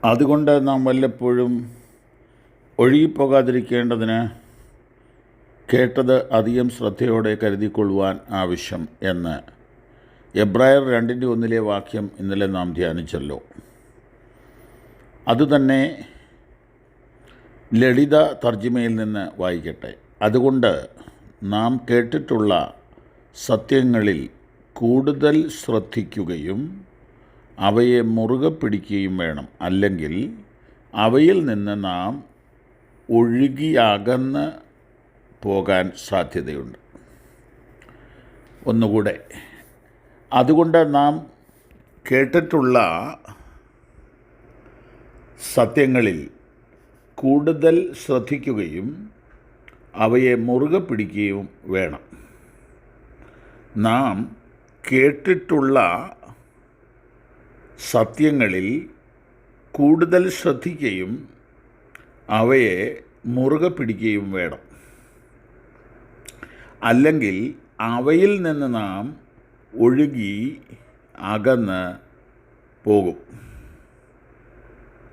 അതുകൊണ്ട് നാം വല്ലപ്പോഴും ഒഴുകിപ്പോകാതിരിക്കേണ്ടതിന് കേട്ടത് അധികം ശ്രദ്ധയോടെ കരുതിക്കൊള്ളുവാൻ ആവശ്യം എന്ന് എബ്രായർ 2:1 വാക്യം ഇന്നലെ നാം ധ്യാനിച്ചല്ലോ. അതുതന്നെ ലളിത തർജ്ജിമയിൽ നിന്ന് വായിക്കട്ടെ. അതുകൊണ്ട് നാം കേട്ടിട്ടുള്ള സത്യങ്ങളിൽ കൂടുതൽ ശ്രദ്ധിക്കുകയും അവയെ മുറുകെ പിടിക്കുകയും വേണം. അല്ലെങ്കിൽ അവയിൽ നിന്ന് നാം ഒഴുകിയകന്ന് പോകാൻ സാധ്യതയുണ്ട്. ഒന്നുകൂടെ, അതുകൊണ്ട് നാം കേട്ടിട്ടുള്ള സത്യങ്ങളിൽ കൂടുതൽ ശ്രദ്ധിക്കുകയും അവയെ മുറുകെ പിടിക്കുകയും വേണം. നാം കേട്ടിട്ടുള്ള സത്യങ്ങളിൽ കൂടുതൽ ശ്രദ്ധിക്കുകയും അവയെ മുറുകെ പിടിക്കുകയും വേണം. അല്ലെങ്കിൽ അവയിൽ നിന്ന് നാം ഒഴുകി അകന്ന് പോകും.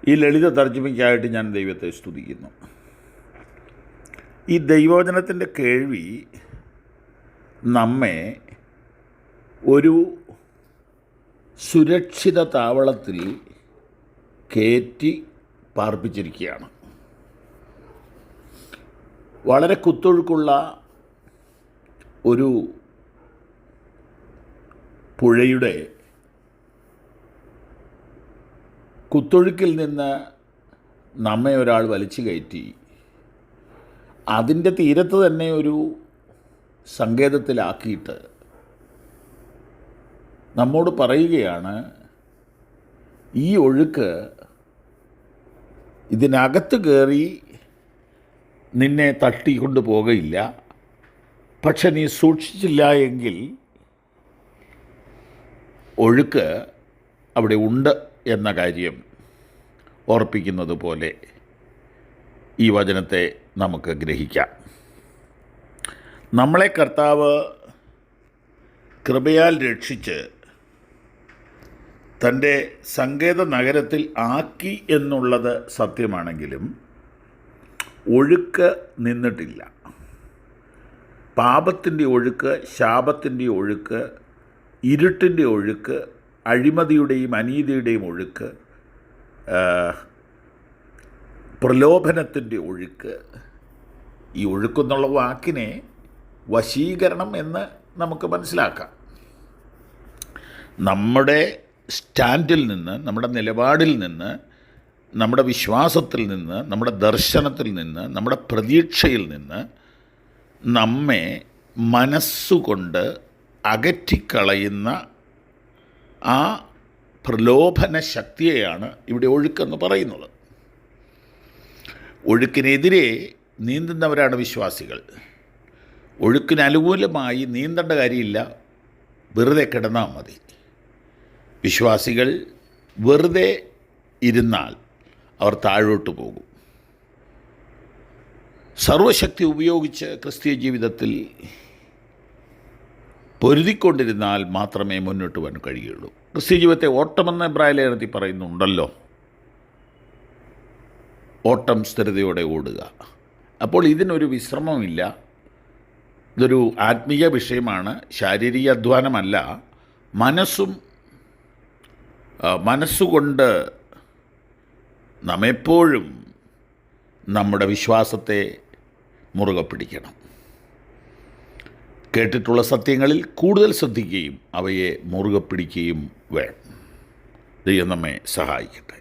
ഈ ലളിത തർജ്ജിമയ്ക്കായിട്ട് ഞാൻ ദൈവത്തെ സ്തുതിക്കുന്നു. ഈ ദൈവവചനത്തിൻ്റെ കേൾവി നമ്മെ ഒരു സുരക്ഷിത താവളത്തിൽ കയറ്റി പാർപ്പിച്ചിരിക്കുകയാണ്. വളരെ കുത്തൊഴുക്കുള്ള ഒരു പുഴയുടെ കുത്തൊഴുക്കിൽ നിന്ന് നമ്മെ ഒരാൾ വലിച്ചു കയറ്റി അതിൻ്റെ തീരത്ത് തന്നെ ഒരു സങ്കേതത്തിലാക്കിയിട്ട് നമ്മോട് പറയുകയാണ്, ഈ ഒഴുക്ക് ഇതിനകത്ത് കയറി നിന്നെ തട്ടിക്കൊണ്ട് പോകുകയില്ല. പക്ഷെ നീ സൂക്ഷിച്ചില്ല എങ്കിൽ ഒഴുക്ക് അവിടെ ഉണ്ട് എന്ന കാര്യം ഓർപ്പിക്കുന്നത് പോലെ ഈ വചനത്തെ നമുക്ക് ഗ്രഹിക്കാം. നമ്മളെ കർത്താവ് കൃപയാൽ രക്ഷിച്ച് തൻ്റെ സങ്കേത നഗരത്തിൽ ആക്കി എന്നുള്ളത് സത്യമാണെങ്കിലും ഒഴുക്ക് നിന്നിട്ടില്ല. പാപത്തിൻ്റെ ഒഴുക്ക്, ശാപത്തിൻ്റെ ഒഴുക്ക്, ഇരുട്ടിൻ്റെ ഒഴുക്ക്, അഴിമതിയുടെയും അനീതിയുടെയും ഒഴുക്ക്, പ്രലോഭനത്തിൻ്റെ ഒഴുക്ക്. ഈ ഒഴുക്കെന്നുള്ള വാക്കിനെ വശീകരണം എന്ന് നമുക്ക് മനസ്സിലാക്കാം. നമ്മുടെ സ്റ്റാൻഡിൽ നിന്ന്, നമ്മുടെ നിലപാടിൽ നിന്ന്, നമ്മുടെ വിശ്വാസത്തിൽ നിന്ന്, നമ്മുടെ ദർശനത്തിൽ നിന്ന്, നമ്മുടെ പ്രതീക്ഷയിൽ നിന്ന് നമ്മെ മനസ്സുകൊണ്ട് അകറ്റിക്കളയുന്ന ആ പ്രലോഭന ശക്തിയെയാണ് ഇവിടെ ഒഴുക്കെന്ന് പറയുന്നത്. ഒഴുക്കിനെതിരെ നീന്തുന്നവരാണ് വിശ്വാസികൾ. ഒഴുക്കിന് അനുകൂലമായി നീന്തേണ്ട കാര്യമില്ല, വെറുതെ കിടന്നാൽ മതി. വിശ്വാസികൾ വെറുതെ ഇരുന്നാൽ അവർ താഴോട്ട് പോകും. സർവശക്തി ഉപയോഗിച്ച് ക്രിസ്തീയ ജീവിതത്തിൽ പൊരുതിക്കൊണ്ടിരുന്നാൽ മാത്രമേ മുന്നോട്ട് പോകാൻ കഴിയുള്ളൂ. ക്രിസ്തീയ ജീവിതത്തെ ഓട്ടമെന്ന് എബ്രായ ലേഖനത്തിൽ പറയുന്നുണ്ടല്ലോ. ഓട്ടം സ്ഥിരതയോടെ ഓടുക. അപ്പോൾ ഇതിനൊരു വിശ്രമമില്ല. ഇതൊരു ആത്മീയ വിഷയമാണ്, ശാരീരിക അധ്വാനമല്ല. മനസ്സുകൊണ്ട് നാം എപ്പോഴും നമ്മുടെ വിശ്വാസത്തെ മുറുകെ പിടിക്കണം. കേട്ടിട്ടുള്ള സത്യങ്ങളിൽ കൂടുതൽ ശ്രദ്ധിക്കുകയും അവയെ മുറുകെ പിടിക്കുകയും വേണം. ദൈവം നമ്മെ സഹായിക്കട്ടെ.